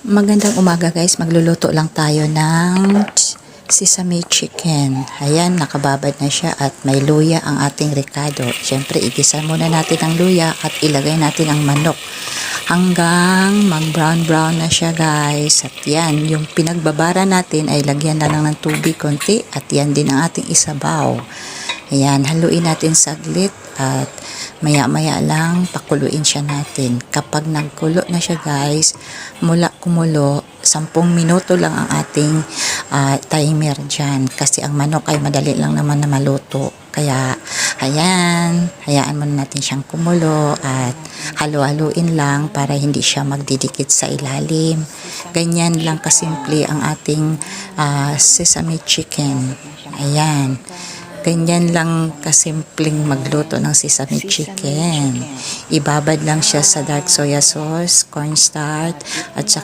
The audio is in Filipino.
Magandang umaga guys, magluluto lang tayo ng sesame chicken. Ayan, nakababad na siya at may luya ang ating ricado. Siyempre, igisa muna natin ang luya at ilagay natin ang manok hanggang mag brown na siya guys. At yan, yung pinagbabara natin ay lagyan na lang ng tubig konti at yan din ang ating isabaw. Ayan, haluin natin saglit at maya lang pakuluin siya natin. Kapag nagkulo na siya guys, mula kumulo, 10 minuto lang ang ating timer dyan. Kasi ang manok ay madali lang naman na maluto. Kaya, ayan, hayaan muna natin siyang kumulo at halu-haluin lang para hindi siya magdidikit sa ilalim. Ganyan lang kasimple ang ating sesame chicken. Ayan. Ganyan lang kasimpleng magluto ng sesame chicken. Ibabad lang siya sa dark soya sauce, cornstarch, at saka